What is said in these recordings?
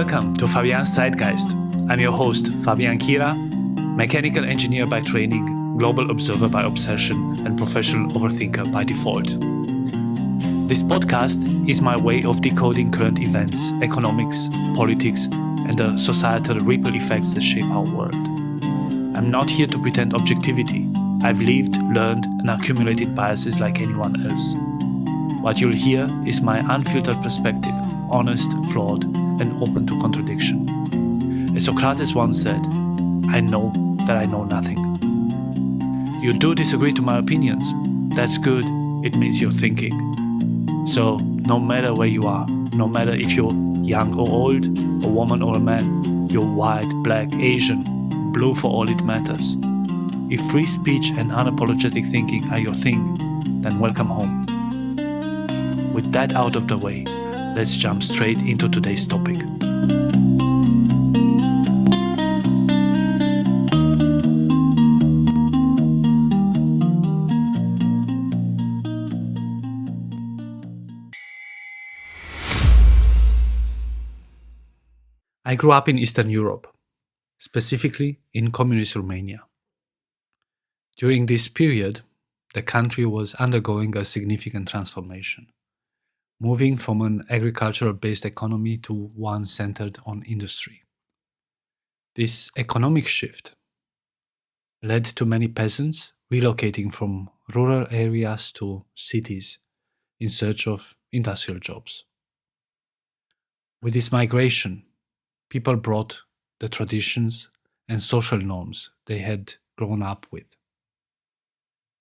Welcome to Fabian's Zeitgeist. I'm your host, Fabian Kira, mechanical engineer by training, global observer by obsession, and professional overthinker by default. This podcast is my way of decoding current events, economics, politics, and the societal ripple effects that shape our world. I'm not here to pretend objectivity. I've lived, learned, and accumulated biases like anyone else. What you'll hear is my unfiltered perspective, honest, flawed, and open to contradiction. As Socrates once said, I know that I know nothing. You do disagree to my opinions. That's good. It means you're thinking. So, no matter where you are, no matter if you're young or old, a woman or a man, you're white, black, Asian, blue for all it matters. If free speech and unapologetic thinking are your thing, then welcome home. With that out of the way, let's jump straight into today's topic. I grew up in Eastern Europe, specifically in communist Romania. During this period, the country was undergoing a significant transformation, moving from an agricultural-based economy to one centered on industry. This economic shift led to many peasants relocating from rural areas to cities in search of industrial jobs. With this migration, people brought the traditions and social norms they had grown up with.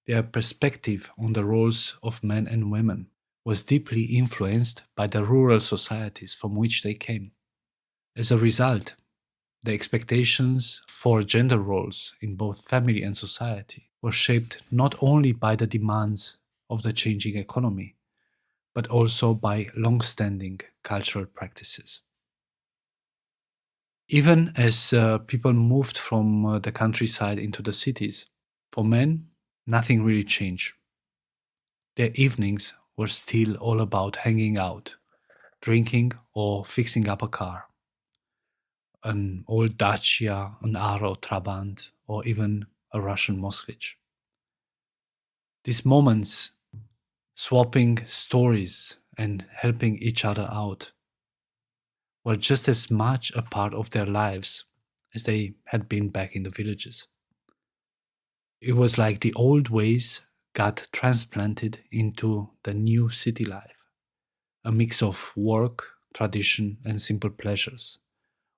Their perspective on the roles of men and women was deeply influenced by the rural societies from which they came. As a result, the expectations for gender roles in both family and society were shaped not only by the demands of the changing economy, but also by long-standing cultural practices. Even as people moved from the countryside into the cities, for men, nothing really changed. Their evenings were still all about hanging out, drinking or fixing up a car. An old Dacia, an Aro Trabant, or even a Russian Moskvich. These moments, swapping stories and helping each other out, were just as much a part of their lives as they had been back in the villages. It was like the old ways got transplanted into the new city life, a mix of work, tradition, and simple pleasures,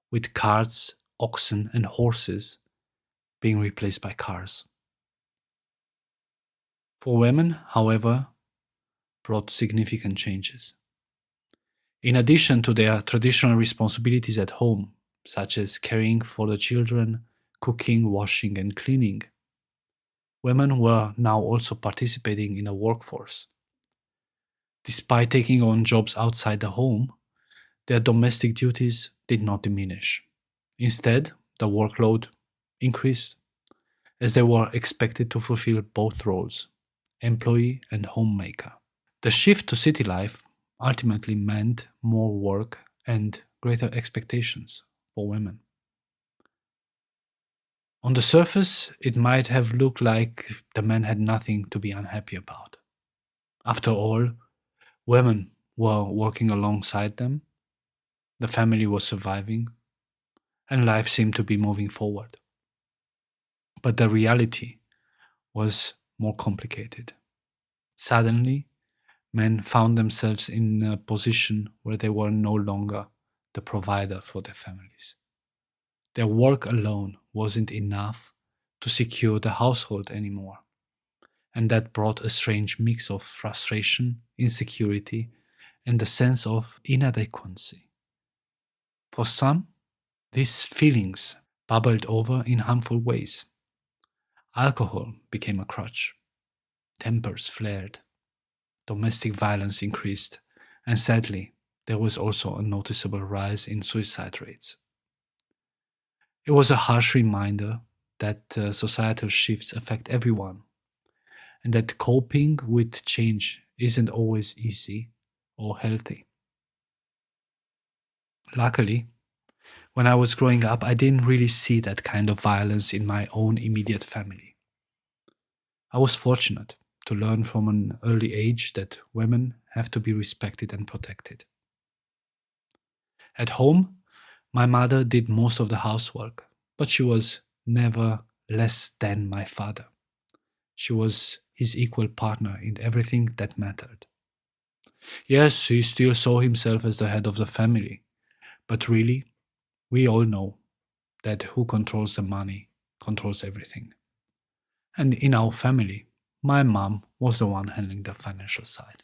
with carts, oxen, and horses being replaced by cars. For women, however, brought significant changes. In addition to their traditional responsibilities at home, such as caring for the children, cooking, washing, and cleaning, women were now also participating in the workforce. Despite taking on jobs outside the home, their domestic duties did not diminish. Instead, the workload increased, as they were expected to fulfill both roles, employee and homemaker. The shift to city life ultimately meant more work and greater expectations for women. On the surface, it might have looked like the men had nothing to be unhappy about. After all, women were working alongside them, the family was surviving, and life seemed to be moving forward. But the reality was more complicated. Suddenly, men found themselves in a position where they were no longer the provider for their families. Their work alone wasn't enough to secure the household anymore, and that brought a strange mix of frustration, insecurity, and a sense of inadequacy. For some, these feelings bubbled over in harmful ways. Alcohol became a crutch. Tempers flared. Domestic violence increased. And sadly, there was also a noticeable rise in suicide rates. It was a harsh reminder that societal shifts affect everyone, and that coping with change isn't always easy or healthy. Luckily, When I was growing up, I didn't really see that kind of violence in my own immediate family. I was fortunate to learn from an early age that women have to be respected and protected. At home, my mother did most of the housework, but she was never less than my father. She was his equal partner in everything that mattered. Yes, he still saw himself as the head of the family, but really, we all know that who controls the money controls everything. And in our family, my mom was the one handling the financial side.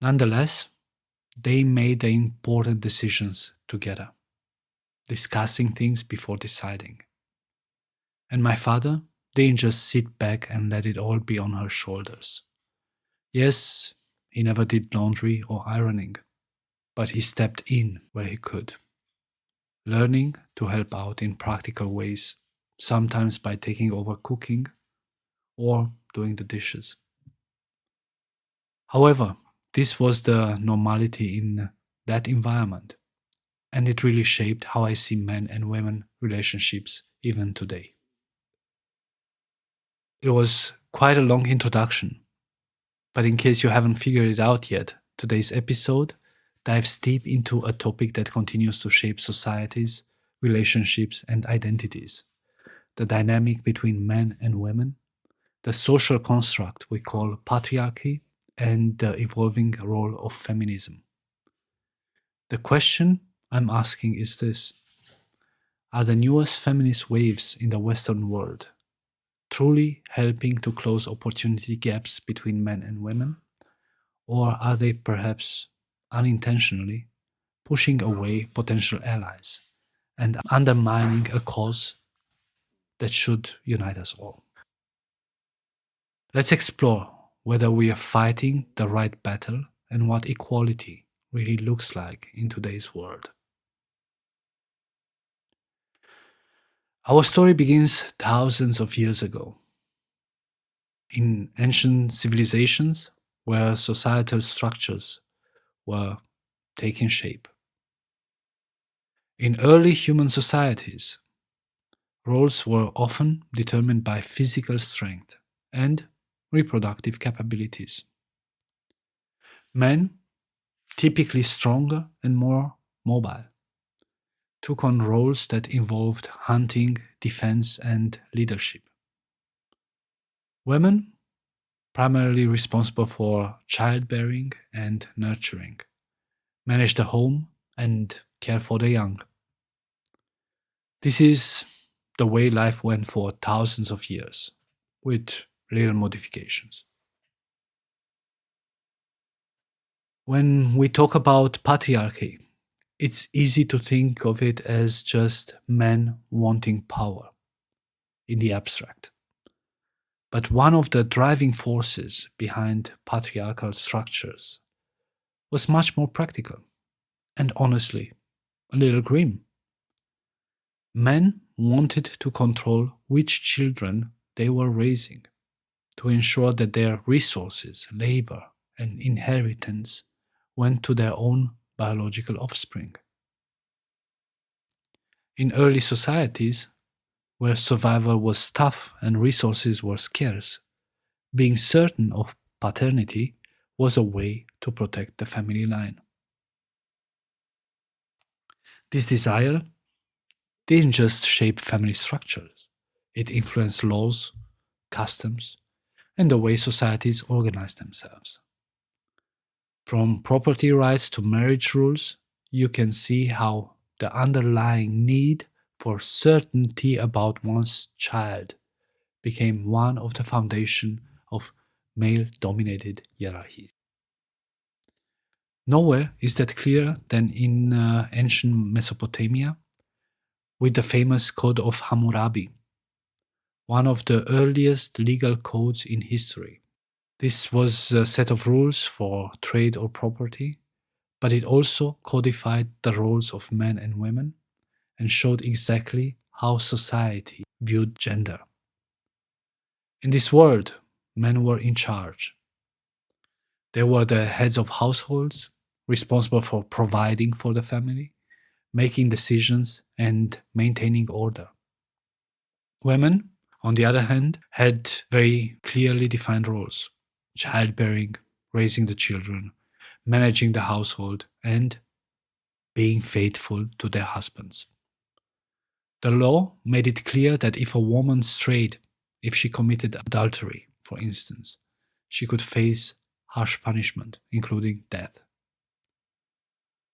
Nonetheless, they made the important decisions together, discussing things before deciding. And my father didn't just sit back and let it all be on her shoulders. Yes, he never did laundry or ironing, but he stepped in where he could, learning to help out in practical ways, sometimes by taking over cooking or doing the dishes. However, this was the normality in that environment, and it really shaped how I see men and women relationships even today. It was quite a long introduction, but in case you haven't figured it out yet, today's episode dives deep into a topic that continues to shape societies, relationships, and identities: the dynamic between men and women, the social construct we call patriarchy, and the evolving role of feminism. The question I'm asking is this: are the newest feminist waves in the Western world truly helping to close opportunity gaps between men and women? Or are they perhaps unintentionally pushing away potential allies and undermining a cause that should unite us all? Let's explore whether we are fighting the right battle and what equality really looks like in today's world. Our story begins thousands of years ago in ancient civilizations where societal structures were taking shape. In early human societies, roles were often determined by physical strength and reproductive capabilities. Men, typically stronger and more mobile, took on roles that involved hunting, defense, and leadership. Women, primarily responsible for childbearing and nurturing, managed the home and care for the young. This is the way life went for thousands of years, with little modifications. When we talk about patriarchy, it's easy to think of it as just men wanting power in the abstract. But one of the driving forces behind patriarchal structures was much more practical and honestly a little grim. Men wanted to control which children they were raising, to ensure that their resources, labor, and inheritance went to their own biological offspring. In early societies, where survival was tough and resources were scarce, being certain of paternity was a way to protect the family line. This desire didn't just shape family structures, it influenced laws, customs, and the way societies organized themselves. From property rights to marriage rules, you can see how the underlying need for certainty about one's child became one of the foundation of male dominated hierarchies. Nowhere is that clearer than in ancient Mesopotamia with the famous Code of Hammurabi, one of the earliest legal codes in history. This was a set of rules for trade or property, but it also codified the roles of men and women and showed exactly how society viewed gender. In this world, men were in charge. They were the heads of households, responsible for providing for the family, making decisions, and maintaining order. Women, on the other hand, had very clearly defined roles: childbearing, raising the children, managing the household, and being faithful to their husbands. The law made it clear that if a woman strayed, if she committed adultery, for instance, she could face harsh punishment, including death.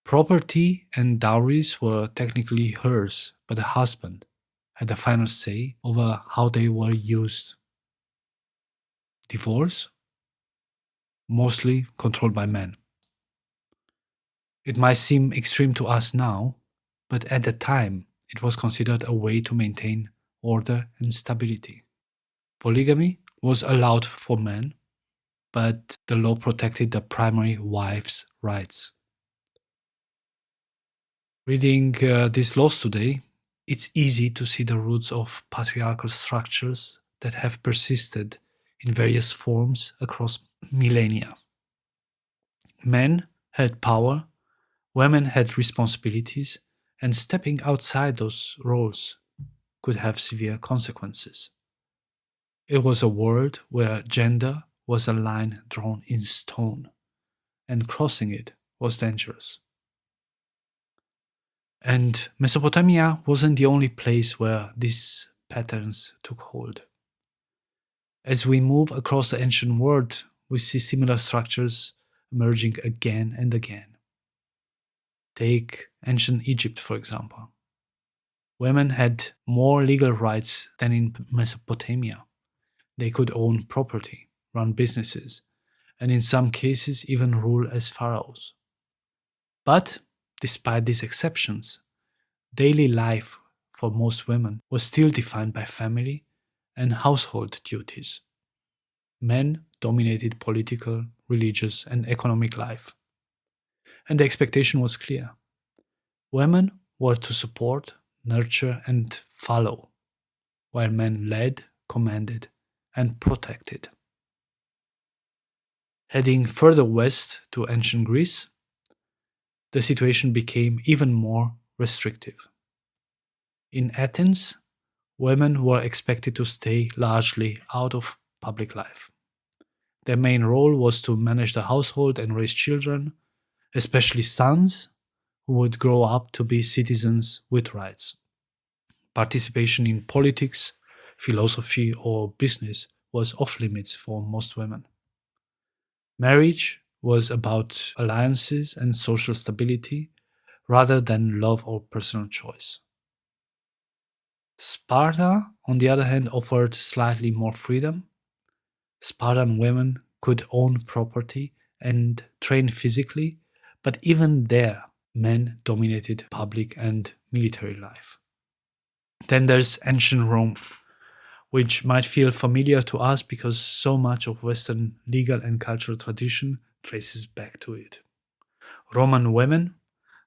Property and dowries were technically hers, but the husband had the final say over how they were used. Divorce? Mostly controlled by men. It might seem extreme to us now, but at the time it was considered a way to maintain order and stability. Polygamy was allowed for men, but the law protected the primary wife's rights. Reading these laws today, it's easy to see the roots of patriarchal structures that have persisted in various forms across millennia. Men held power, women had responsibilities, and stepping outside those roles could have severe consequences. It was a world where gender was a line drawn in stone, and crossing it was dangerous. And Mesopotamia wasn't the only place where these patterns took hold. As we move across the ancient world, we see similar structures emerging again and again. Take ancient Egypt, for example. Women had more legal rights than in Mesopotamia. They could own property, run businesses, and in some cases even rule as pharaohs. But despite these exceptions, daily life for most women was still defined by family and household duties. Men dominated political, religious, and economic life. And the expectation was clear. Women were to support, nurture, and follow, while men led, commanded, and protected. Heading further west to ancient Greece, the situation became even more restrictive. In Athens, women were expected to stay largely out of public life. Their main role was to manage the household and raise children, especially sons who would grow up to be citizens with rights. Participation in politics, philosophy, or business was off limits for most women. Marriage was about alliances and social stability rather than love or personal choice. Sparta, on the other hand, offered slightly more freedom. Spartan women could own property and train physically, but even there, men dominated public and military life. Then there's ancient Rome, which might feel familiar to us because so much of Western legal and cultural tradition traces back to it. Roman women,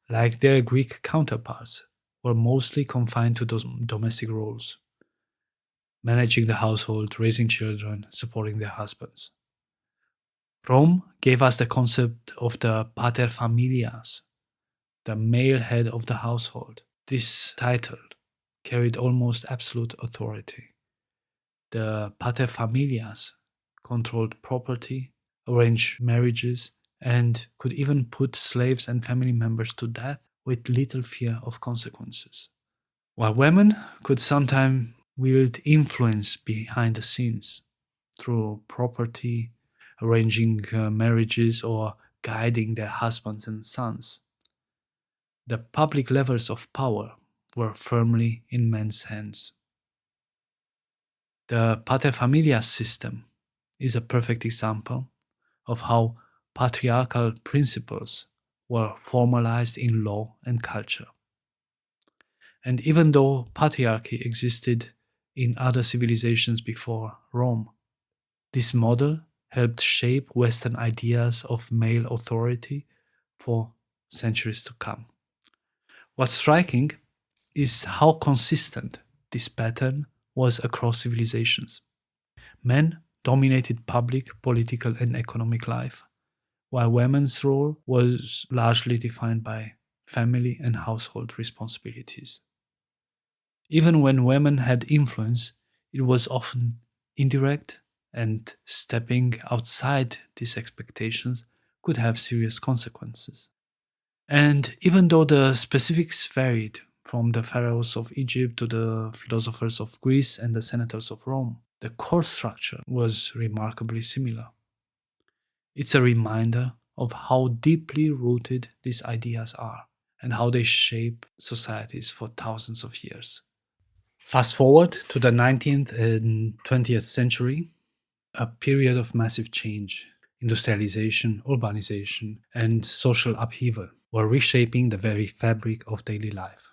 like their Greek counterparts, were mostly confined to those domestic roles, managing the household, raising children, supporting their husbands. Rome gave us the concept of the pater familias, the male head of the household. This title carried almost absolute authority. The pater familias controlled property, arranged marriages, and could even put slaves and family members to death with little fear of consequences. While women could sometimes wield influence behind the scenes through property, arranging marriages, or guiding their husbands and sons, the public levers of power were firmly in men's hands. The paterfamilias system is a perfect example of how patriarchal principles were formalized in law and culture. And even though patriarchy existed in other civilizations before Rome, this model helped shape Western ideas of male authority for centuries to come. What's striking is how consistent this pattern was across civilizations. Men dominated public, political, and economic life, while women's role was largely defined by family, and household responsibilities. Even when women had influence, it was often indirect, and stepping outside these expectations could have serious consequences. And even though the specifics varied from the pharaohs of Egypt to the philosophers of Greece and the senators of Rome, the core structure was remarkably similar. It's a reminder of how deeply rooted these ideas are and how they shape societies for thousands of years. Fast forward to the 19th and 20th century, a period of massive change. Industrialization, urbanization, and social upheaval were reshaping the very fabric of daily life.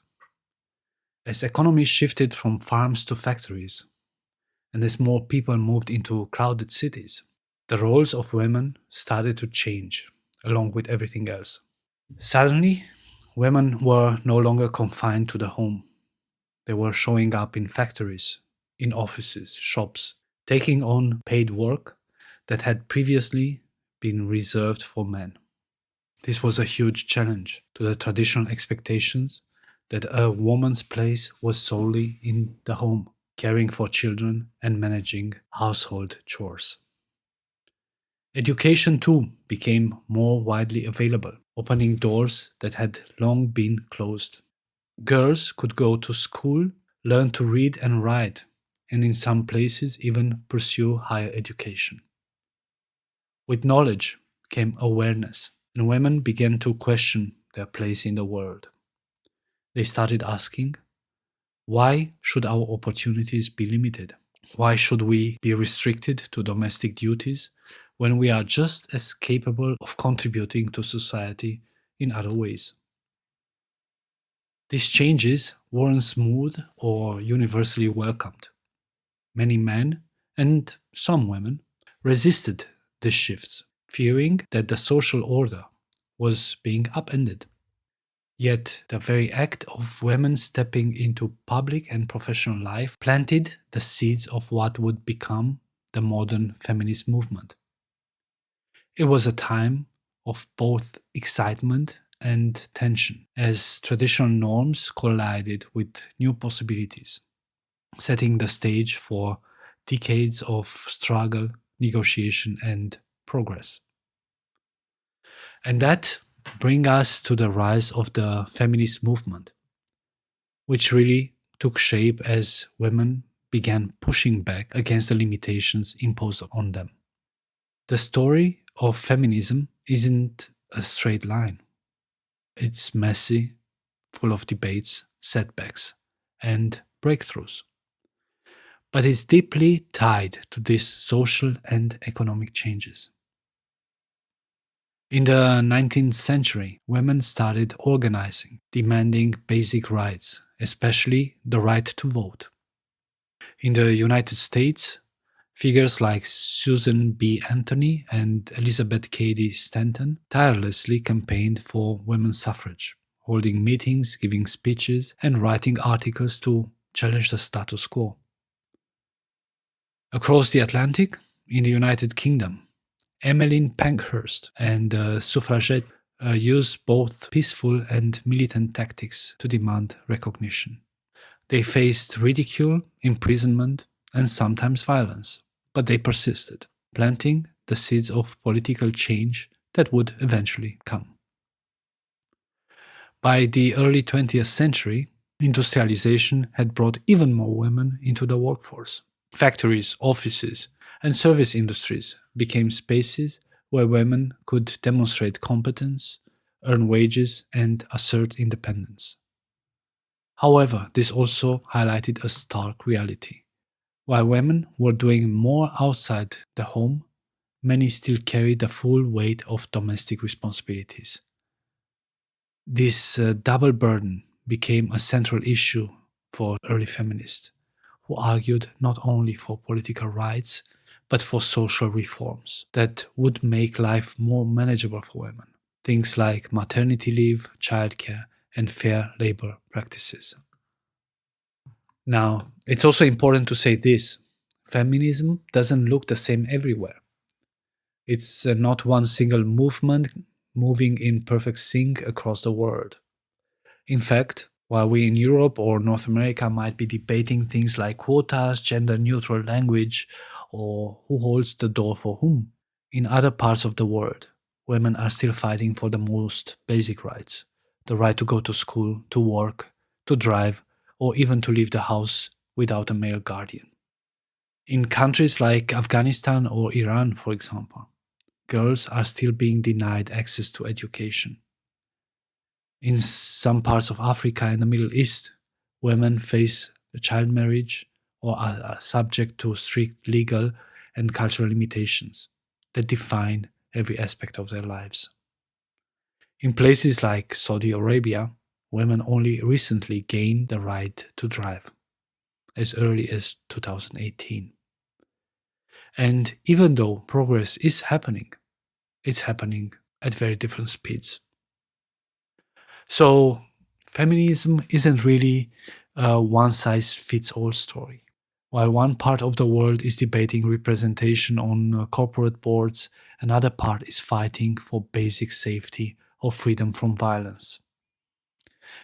As economies shifted from farms to factories, and as more people moved into crowded cities, the roles of women started to change along with everything else. Suddenly, women were no longer confined to the home. They were showing up in factories, in offices, shops, taking on paid work that had previously been reserved for men. This was a huge challenge to the traditional expectations that a woman's place was solely in the home, caring for children and managing household chores. Education too became more widely available, opening doors that had long been closed. Girls could go to school, learn to read and write, and in some places even pursue higher education. With knowledge came awareness, and women began to question their place in the world. They started asking, why should our opportunities be limited? Why should we be restricted to domestic duties when we are just as capable of contributing to society in other ways? These changes weren't smooth or universally welcomed. Many men, and some women, resisted these shifts, fearing that the social order was being upended. Yet, the very act of women stepping into public and professional life planted the seeds of what would become the modern feminist movement. It was a time of both excitement and tension as traditional norms collided with new possibilities, setting the stage for decades of struggle, negotiation, and progress. And that brings us to the rise of the feminist movement, which really took shape as women began pushing back against the limitations imposed on them. The story of feminism isn't a straight line. It's messy, full of debates, setbacks, and breakthroughs. But it's deeply tied to these social and economic changes. In the 19th century, women started organizing, demanding basic rights, especially the right to vote. In the United States, figures like Susan B. Anthony and Elizabeth Cady Stanton tirelessly campaigned for women's suffrage, holding meetings, giving speeches, and writing articles to challenge the status quo. Across the Atlantic, in the United Kingdom, Emmeline Pankhurst and the suffragette used both peaceful and militant tactics to demand recognition. They faced ridicule, imprisonment, and sometimes violence, but they persisted, planting the seeds of political change that would eventually come. By the early 20th century, industrialization had brought even more women into the workforce. Factories, offices, and service industries became spaces where women could demonstrate competence, earn wages, and assert independence. However, this also highlighted a stark reality. While women were doing more outside the home, many still carried the full weight of domestic responsibilities. This double burden became a central issue for early feminists, who argued not only for political rights, but for social reforms that would make life more manageable for women. Things like maternity leave, childcare, and fair labor practices. Now, it's also important to say this: feminism doesn't look the same everywhere. It's not one single movement moving in perfect sync across the world. In fact, while we in Europe or North America might be debating things like quotas, gender neutral language, or who holds the door for whom, in other parts of the world, women are still fighting for the most basic rights: the right to go to school, to work, to drive, or even to leave the house without a male guardian. In countries like Afghanistan or Iran, for example, girls are still being denied access to education. In some parts of Africa and the Middle East, women face child marriage or are subject to strict legal and cultural limitations that define every aspect of their lives. In places like Saudi Arabia, women only recently gained the right to drive, as early as 2018. And even though progress is happening, it's happening at very different speeds. So, feminism isn't really a one size fits all story. While one part of the world is debating representation on corporate boards, another part is fighting for basic safety or freedom from violence.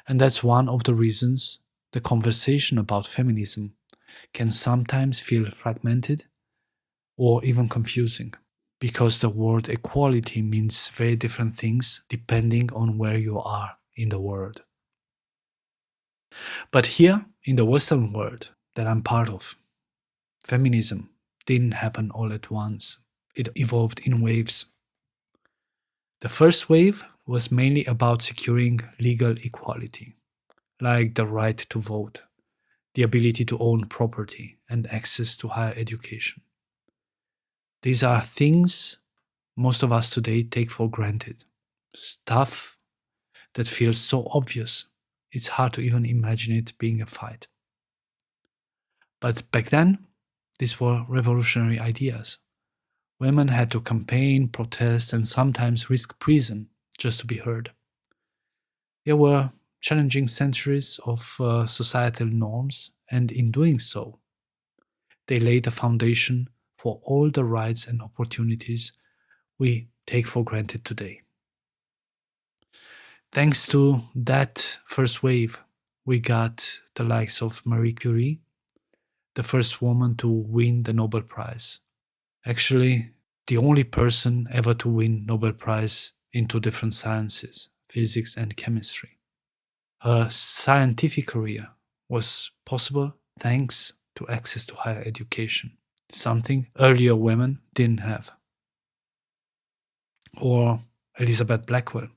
And that's one of the reasons the conversation about feminism can sometimes feel fragmented or even confusing, because the word equality means very different things depending on where you are in the world. But here in the Western world that I'm part of, feminism didn't happen all at once. It evolved in waves. The first wave was mainly about securing legal equality, like the right to vote, the ability to own property, and access to higher education. These are things most of us today take for granted. Stuff that feels so obvious, it's hard to even imagine it being a fight. But back then, these were revolutionary ideas. Women had to campaign, protest, and sometimes risk prison just to be heard. They were challenging centuries of societal norms, and in doing so, they laid a foundation for all the rights and opportunities we take for granted today. Thanks to that first wave, we got the likes of Marie Curie, the first woman to win the Nobel Prize. Actually, the only person ever to win Nobel Prize in two different sciences, physics and chemistry. Her scientific career was possible thanks to access to higher education, something earlier women didn't have. Or Elizabeth Blackwell,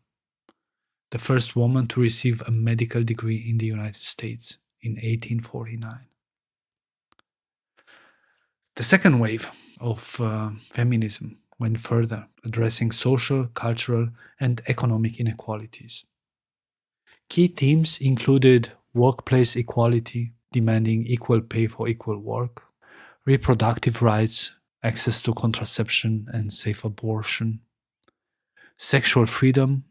the first woman to receive a medical degree in the United States in 1849. The second wave of feminism went further, addressing social, cultural, and economic inequalities. Key themes included workplace equality, demanding equal pay for equal work, reproductive rights, access to contraception and safe abortion, sexual freedom,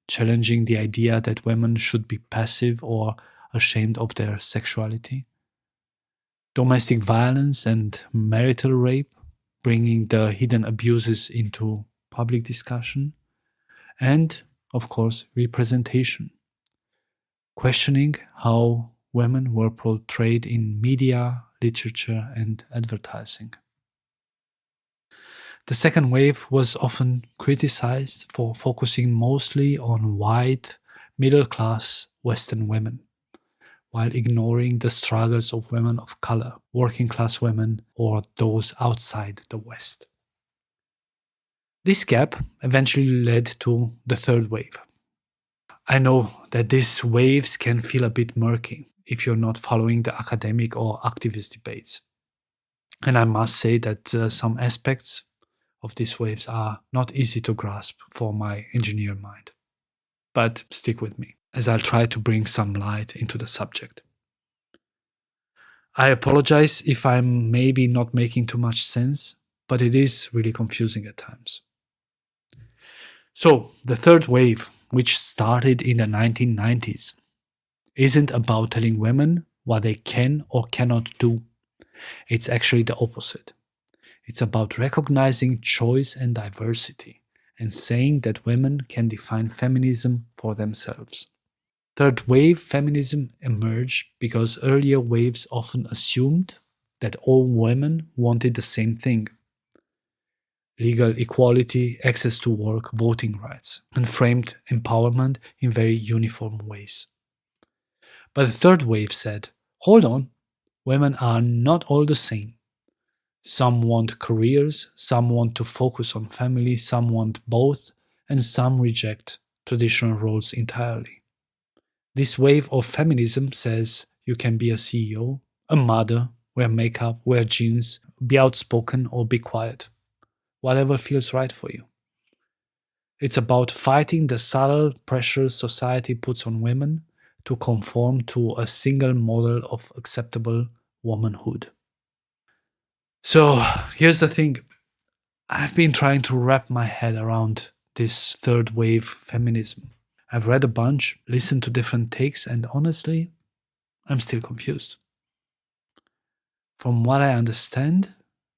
challenging the idea that women should be passive or ashamed of their sexuality, domestic violence and marital rape, bringing the hidden abuses into public discussion, and, of course, representation, questioning how women were portrayed in media, literature, and advertising. The second wave was often criticized for focusing mostly on white, middle class Western women, while ignoring the struggles of women of color, working class women, or those outside the West. This gap eventually led to the third wave. I know that these waves can feel a bit murky if you're not following the academic or activist debates. And I must say that some aspects of these waves are not easy to grasp for my engineer mind. But stick with me, as I'll try to bring some light into the subject. I apologize if I'm maybe not making too much sense, but it is really confusing at times. So, the third wave, which started in the 1990s, isn't about telling women what they can or cannot do. It's actually the opposite. It's about recognizing choice and diversity and saying that women can define feminism for themselves. Third wave feminism emerged because earlier waves often assumed that all women wanted the same thing: legal equality, access to work, voting rights, and framed empowerment in very uniform ways. But the third wave said, hold on, women are not all the same. Some want careers, some want to focus on family, some want both, and some reject traditional roles entirely. This wave of feminism says you can be a CEO, a mother, wear makeup, wear jeans, be outspoken, or be quiet. Whatever feels right for you. It's about fighting the subtle pressures society puts on women to conform to a single model of acceptable womanhood. So here's the thing. I've been trying to wrap my head around this third wave feminism. I've read a bunch, listened to different takes, and honestly, I'm still confused. From what I understand,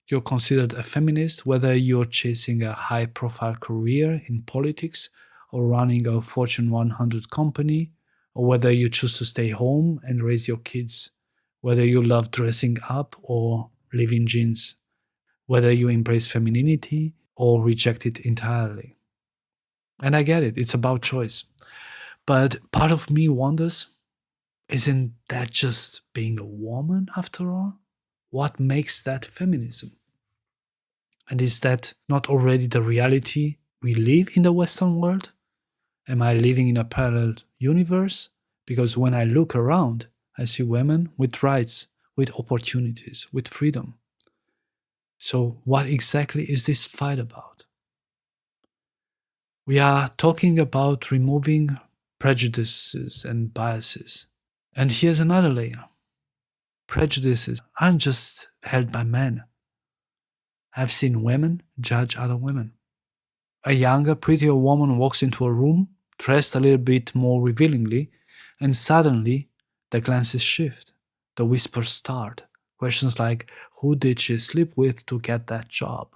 you're considered a feminist whether you're chasing a high profile career in politics or running a Fortune 100 company, or whether you choose to stay home and raise your kids, whether you love dressing up or live in jeans, whether you embrace femininity or reject it entirely. And I get it, it's about choice. But part of me wonders, isn't that just being a woman after all? What makes that feminism? And is that not already the reality we live in the Western world? Am I living in a parallel universe? Because when I look around, I see women with rights, with opportunities, with freedom. So, what exactly is this fight about? We are talking about removing prejudices and biases. And here's another layer: prejudices aren't just held by men. I've seen women judge other women. A younger, prettier woman walks into a room, dressed a little bit more revealingly, and suddenly the glances shift. The whispers start. Questions like, who did she sleep with to get that job?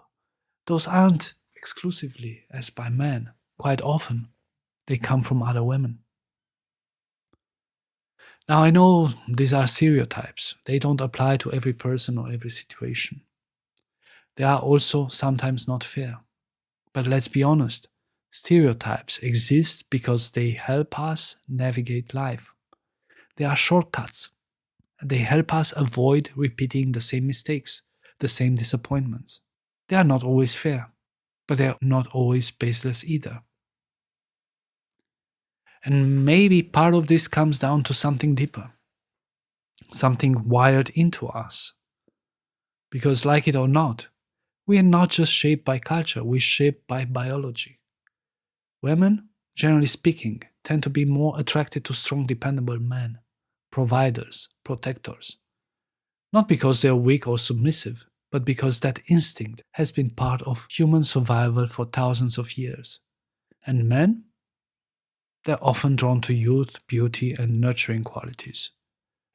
Those aren't exclusively asked by men. Quite often, they come from other women. Now, I know these are stereotypes. They don't apply to every person or every situation. They are also sometimes not fair. But let's be honest, stereotypes exist because they help us navigate life. They are shortcuts. They help us avoid repeating the same mistakes, the same disappointments. They are not always fair, but they are not always baseless either. And maybe part of this comes down to something deeper, something wired into us. Because, like it or not, we are not just shaped by culture, we're shaped by biology. Women, generally speaking, tend to be more attracted to strong, dependable men, providers, protectors. Not because they are weak or submissive, but because that instinct has been part of human survival for thousands of years. And men? They're often drawn to youth, beauty, and nurturing qualities.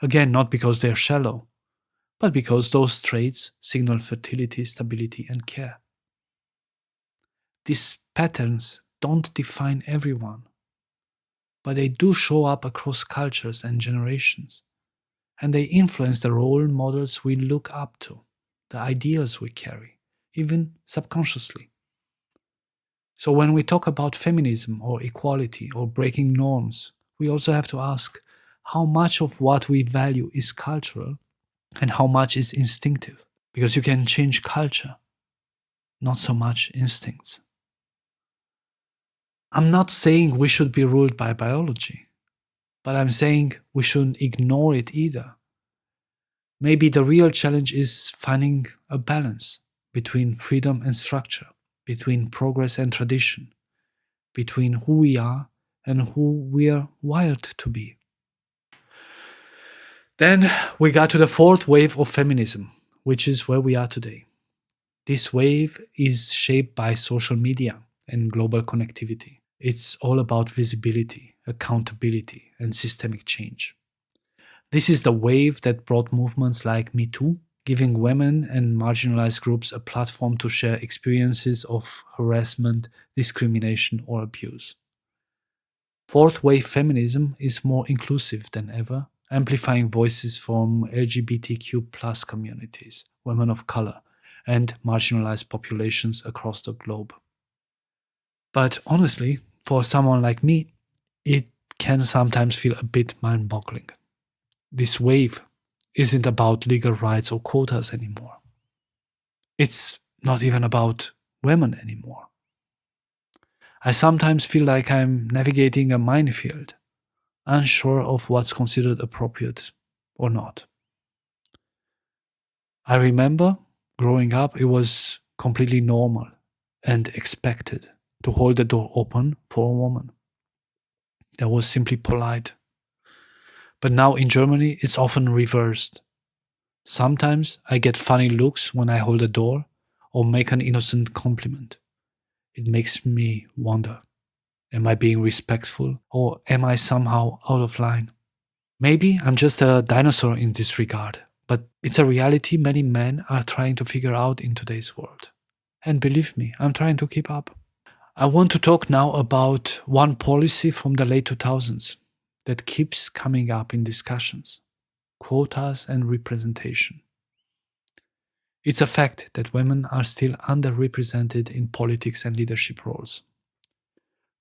Again, not because they're shallow, but because those traits signal fertility, stability, and care. These patterns don't define everyone, but they do show up across cultures and generations. And they influence the role models we look up to, the ideals we carry, even subconsciously. So when we talk about feminism or equality or breaking norms, we also have to ask how much of what we value is cultural and how much is instinctive. Because you can change culture, not so much instincts. I'm not saying we should be ruled by biology, but I'm saying we shouldn't ignore it either. Maybe the real challenge is finding a balance between freedom and structure, between progress and tradition, between who we are and who we are wired to be. Then we got to the fourth wave of feminism, which is where we are today. This wave is shaped by social media and global connectivity. It's all about visibility, accountability, and systemic change. This is the wave that brought movements like Me Too, giving women and marginalized groups a platform to share experiences of harassment, discrimination, or abuse. Fourth wave feminism is more inclusive than ever, amplifying voices from LGBTQ plus communities, women of color, and marginalized populations across the globe. But honestly, for someone like me, it can sometimes feel a bit mind boggling. This wave isn't about legal rights or quotas anymore. It's not even about women anymore. I sometimes feel like I'm navigating a minefield, unsure of what's considered appropriate or not. I remember growing up, it was completely normal and expected to hold the door open for a woman. That was simply polite. But now in Germany, it's often reversed. Sometimes I get funny looks when I hold a door or make an innocent compliment. It makes me wonder, am I being respectful or am I somehow out of line? Maybe I'm just a dinosaur in this regard, but it's a reality many men are trying to figure out in today's world. And believe me, I'm trying to keep up. I want to talk now about one policy from the late 2000s that keeps coming up in discussions: quotas and representation. It's a fact that women are still underrepresented in politics and leadership roles.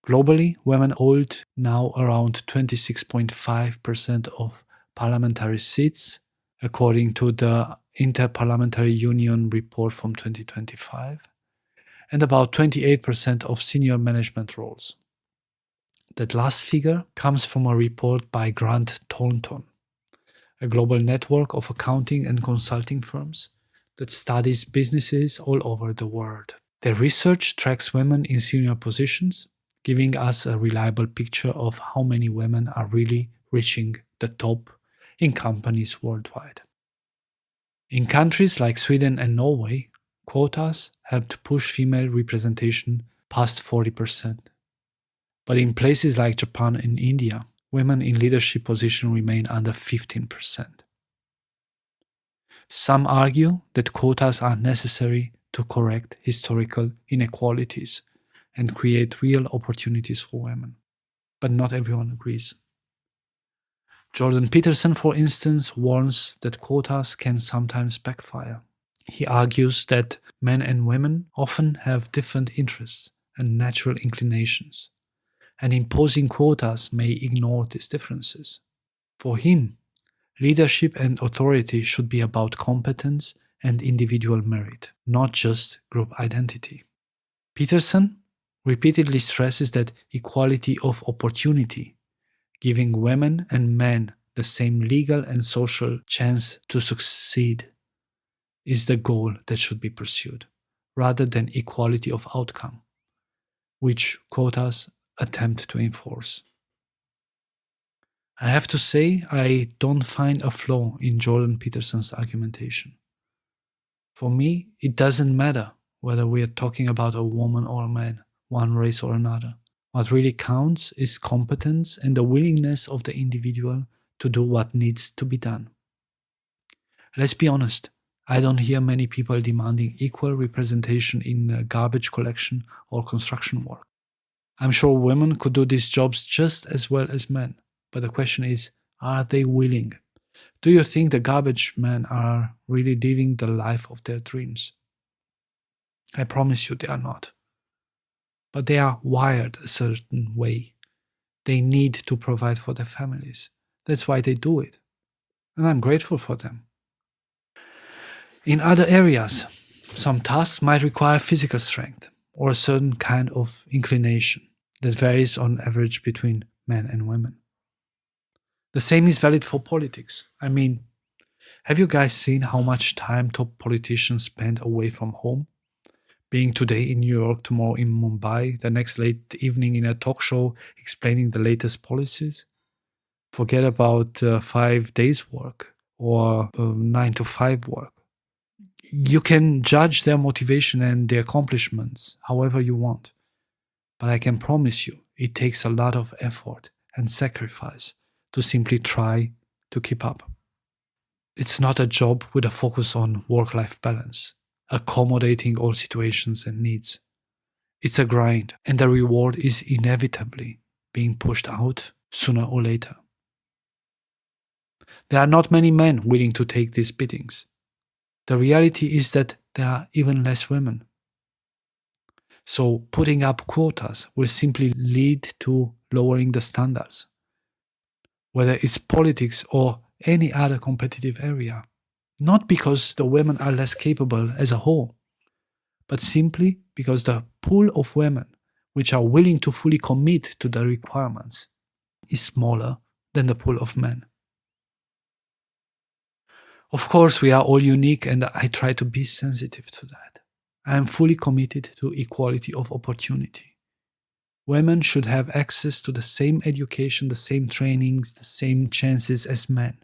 Globally, women hold now around 26.5% of parliamentary seats, according to the Interparliamentary Union report from 2025, and about 28% of senior management roles. That last figure comes from a report by Grant Thornton, a global network of accounting and consulting firms that studies businesses all over the world. Their research tracks women in senior positions, giving us a reliable picture of how many women are really reaching the top in companies worldwide. In countries like Sweden and Norway, quotas helped push female representation past 40%. But in places like Japan and India, women in leadership positions remain under 15%. Some argue that quotas are necessary to correct historical inequalities and create real opportunities for women. But not everyone agrees. Jordan Peterson, for instance, warns that quotas can sometimes backfire. He argues that men and women often have different interests and natural inclinations, and imposing quotas may ignore these differences. For him, leadership and authority should be about competence and individual merit, not just group identity. Peterson repeatedly stresses that equality of opportunity, giving women and men the same legal and social chance to succeed, is the goal that should be pursued, rather than equality of outcome, which quotas attempt to enforce. I have to say, I don't find a flaw in Jordan Peterson's argumentation. For me, it doesn't matter whether we are talking about a woman or a man, one race or another. What really counts is competence and the willingness of the individual to do what needs to be done. Let's be honest, I don't hear many people demanding equal representation in garbage collection or construction work. I'm sure women could do these jobs just as well as men, but the question is, are they willing? Do you think the garbage men are really living the life of their dreams? I promise you they are not. But they are wired a certain way. They need to provide for their families. That's why they do it. And I'm grateful for them. In other areas, some tasks might require physical strength or a certain kind of inclination that varies on average between men and women. The same is valid for politics. I mean, have you guys seen how much time top politicians spend away from home? Being today in New York, tomorrow in Mumbai, the next late evening in a talk show explaining the latest policies? Forget about 5 days work or 9 to 5 work. You can judge their motivation and their accomplishments however you want. But I can promise you, it takes a lot of effort and sacrifice to simply try to keep up. It's not a job with a focus on work-life balance, accommodating all situations and needs. It's a grind, and the reward is inevitably being pushed out sooner or later. There are not many men willing to take these beatings. The reality is that there are even less women. So putting up quotas will simply lead to lowering the standards, whether it's politics or any other competitive area. Not because the women are less capable as a whole, but simply because the pool of women which are willing to fully commit to the requirements is smaller than the pool of men. Of course, we are all unique, and I try to be sensitive to that. I am fully committed to equality of opportunity. Women should have access to the same education, the same trainings, the same chances as men.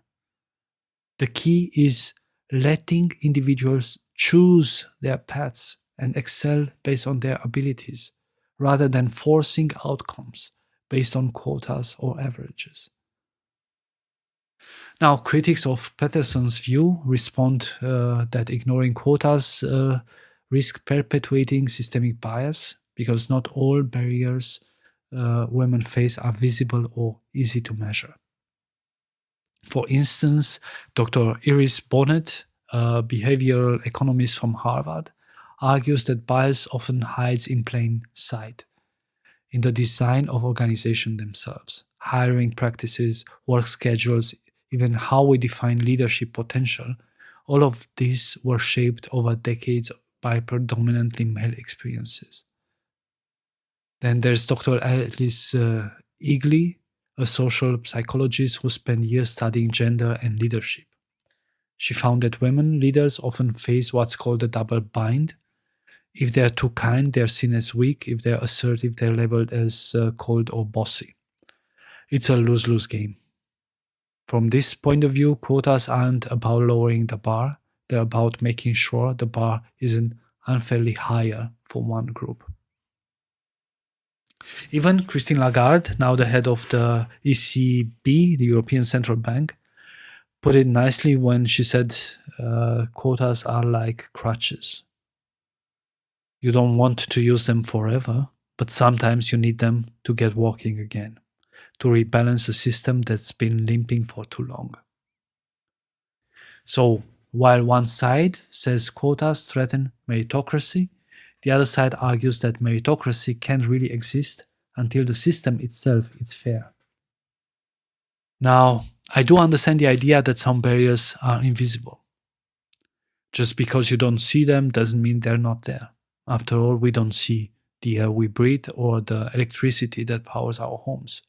The key is letting individuals choose their paths and excel based on their abilities, rather than forcing outcomes based on quotas or averages. Now, critics of Peterson's view respond that ignoring quotas risk perpetuating systemic bias because not all barriers women face are visible or easy to measure. For instance, Dr. Iris Bonnet, a behavioral economist from Harvard, argues that bias often hides in plain sight in the design of organizations themselves, hiring practices, work schedules, even how we define leadership potential. All of these were shaped over decades by predominantly male experiences. Then there's Dr. Alice Eagley, a social psychologist who spent years studying gender and leadership. She found that women leaders often face what's called a double bind. If they're too kind, they're seen as weak. If they're assertive, they're labeled as cold or bossy. It's a lose-lose game. From this point of view, quotas aren't about lowering the bar. They're about making sure the bar isn't unfairly higher for one group. Even Christine Lagarde, now the head of the ECB, the European Central Bank, put it nicely when she said quotas are like crutches. You don't want to use them forever, but sometimes you need them to get walking again, to rebalance a system that's been limping for too long. So, while one side says quotas threaten meritocracy, the other side argues that meritocracy can't really exist until the system itself is fair. Now, I do understand the idea that some barriers are invisible. Just because you don't see them doesn't mean they're not there. After all, we don't see the air we breathe or the electricity that powers our homes.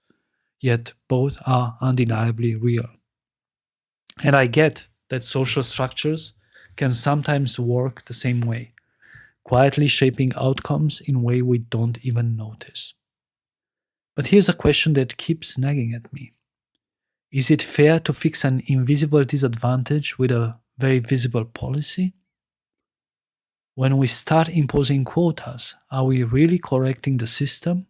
Yet both are undeniably real. And I get that social structures can sometimes work the same way, quietly shaping outcomes in a way we don't even notice. But here's a question that keeps nagging at me. Is it fair to fix an invisible disadvantage with a very visible policy? When we start imposing quotas, are we really correcting the system?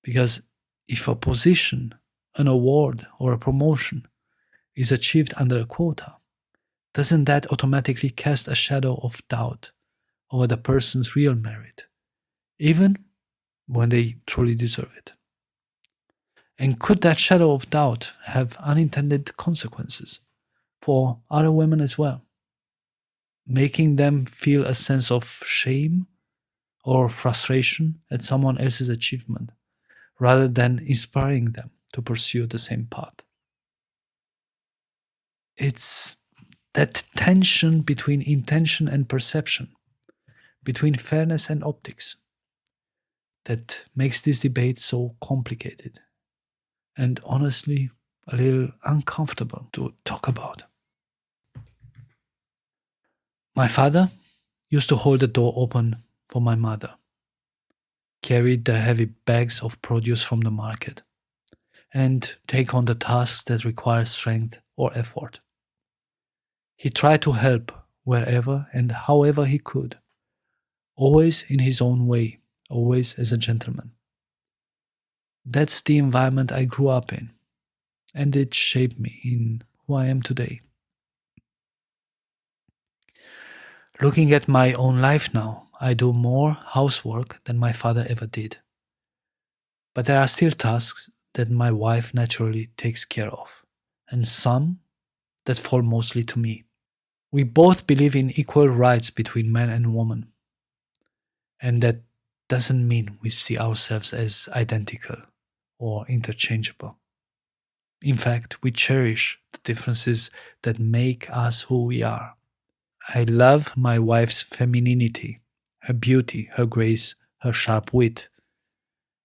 Because if a position, an award, or a promotion is achieved under a quota, doesn't that automatically cast a shadow of doubt over the person's real merit, even when they truly deserve it? And could that shadow of doubt have unintended consequences for other women as well, making them feel a sense of shame or frustration at someone else's achievement, rather than inspiring them to pursue the same path? It's that tension between intention and perception, between fairness and optics, that makes this debate so complicated and honestly a little uncomfortable to talk about. My father used to hold the door open for my mother, carried the heavy bags of produce from the market, and take on the tasks that require strength or effort. He tried to help wherever and however he could, always in his own way, always as a gentleman. That's the environment I grew up in, and it shaped me in who I am today. Looking at my own life now, I do more housework than my father ever did. But there are still tasks that my wife naturally takes care of, and some that fall mostly to me. We both believe in equal rights between man and woman, and that doesn't mean we see ourselves as identical or interchangeable. In fact, we cherish the differences that make us who we are. I love my wife's femininity, her beauty, her grace, her sharp wit,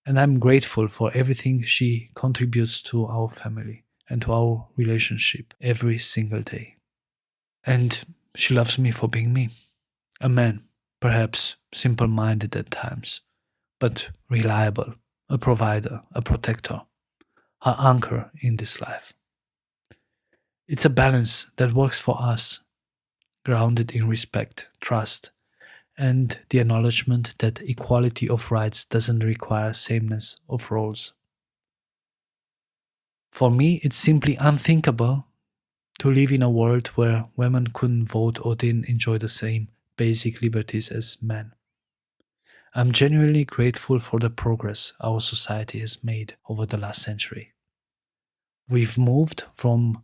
and I'm grateful for everything she contributes to our family and to our relationship every single day. And she loves me for being me, a man, perhaps simple minded at times, but reliable, a provider, a protector, her anchor in this life. It's a balance that works for us, grounded in respect, trust, and the acknowledgement that equality of rights doesn't require sameness of roles. For me, it's simply unthinkable to live in a world where women couldn't vote or didn't enjoy the same basic liberties as men. I'm genuinely grateful for the progress our society has made over the last century. We've moved from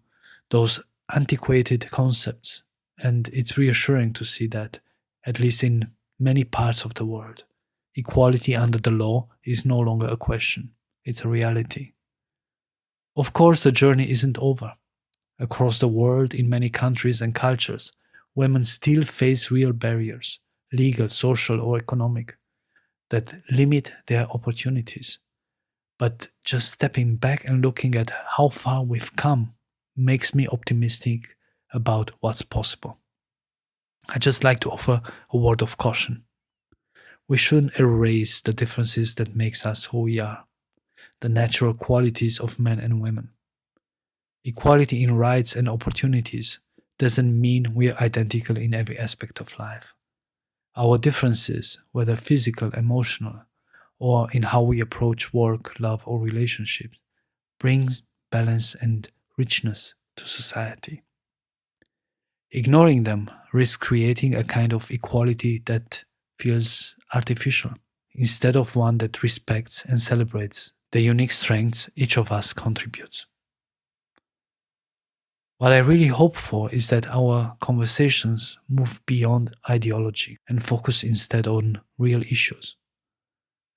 those antiquated concepts, and it's reassuring to see that, at least in many parts of the world, equality under the law is no longer a question, it's a reality. Of course, the journey isn't over. Across the world, in many countries and cultures, women still face real barriers, legal, social, or economic, that limit their opportunities. But just stepping back and looking at how far we've come makes me optimistic about what's possible. I'd just like to offer a word of caution. We shouldn't erase the differences that makes us who we are, the natural qualities of men and women. Equality in rights and opportunities doesn't mean we're identical in every aspect of life. Our differences, whether physical, emotional, or in how we approach work, love, or relationships, brings balance and richness to society. Ignoring them risks creating a kind of equality that feels artificial, instead of one that respects and celebrates the unique strengths each of us contributes. What I really hope for is that our conversations move beyond ideology and focus instead on real issues.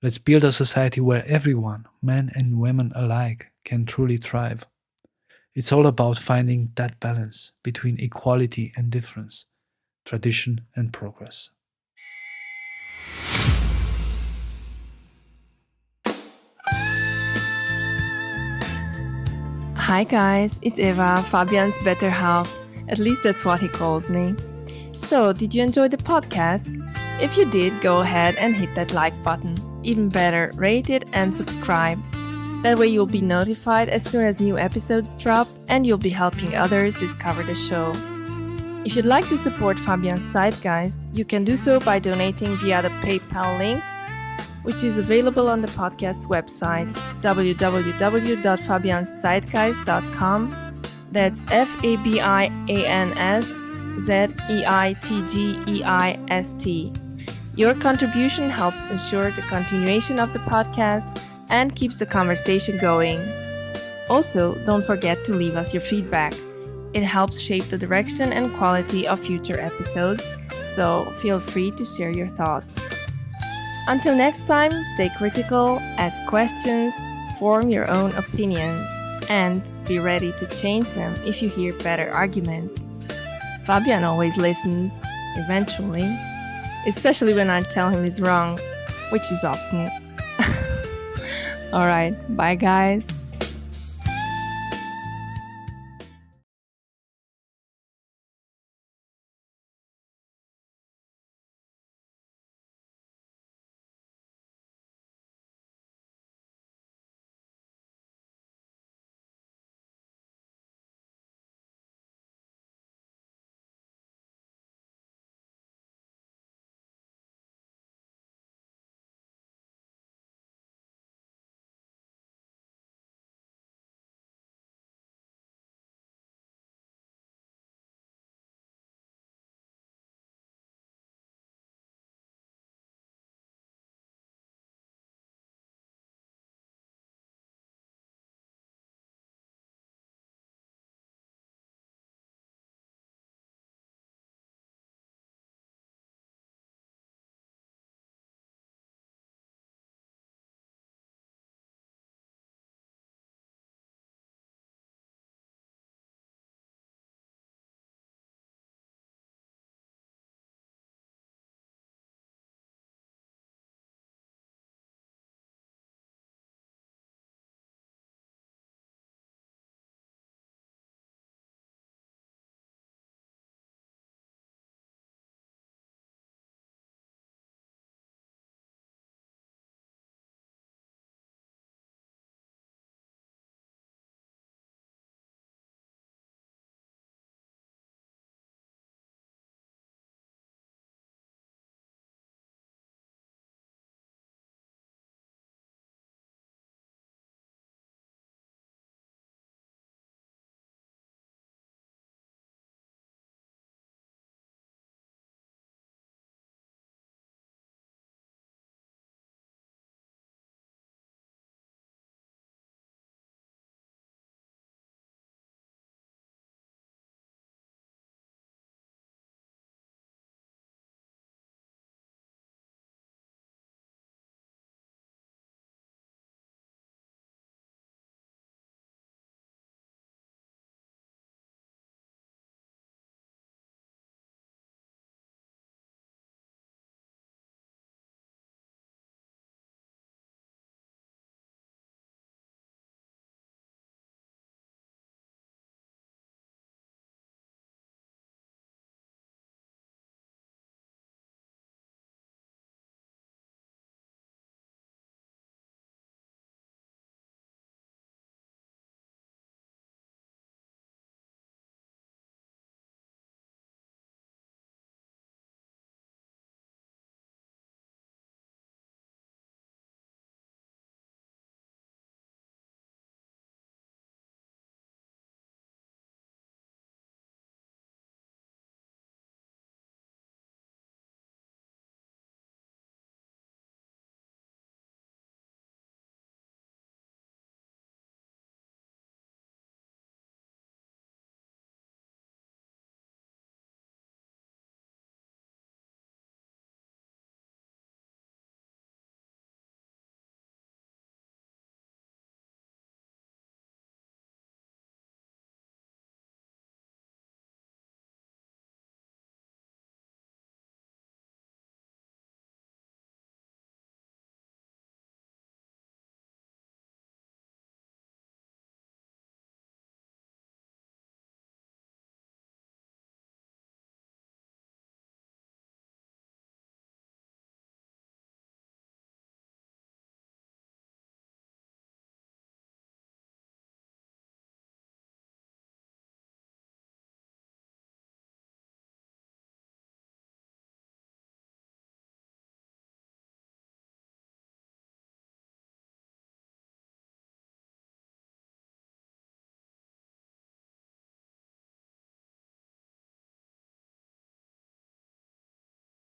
Let's build a society where everyone, men and women alike, can truly thrive. It's all about finding that balance between equality and difference, tradition and progress. Hi guys, it's Eva, Fabian's better half. At least that's what he calls me. So, did you enjoy the podcast? If you did, go ahead and hit that like button. Even better, rate it and subscribe. That way you'll be notified as soon as new episodes drop and you'll be helping others discover the show. If you'd like to support Fabian's Zeitgeist, you can do so by donating via the PayPal link, which is available on the podcast's website, www.fabianszeitgeist.com. That's FABIANSZEITGEIST. Your contribution helps ensure the continuation of the podcast and keeps the conversation going. Also, don't forget to leave us your feedback. It helps shape the direction and quality of future episodes, so feel free to share your thoughts. Until next time, stay critical, ask questions, form your own opinions, and be ready to change them if you hear better arguments. Fabian always listens, eventually, especially when I tell him he's wrong, which is often. Alright, bye guys.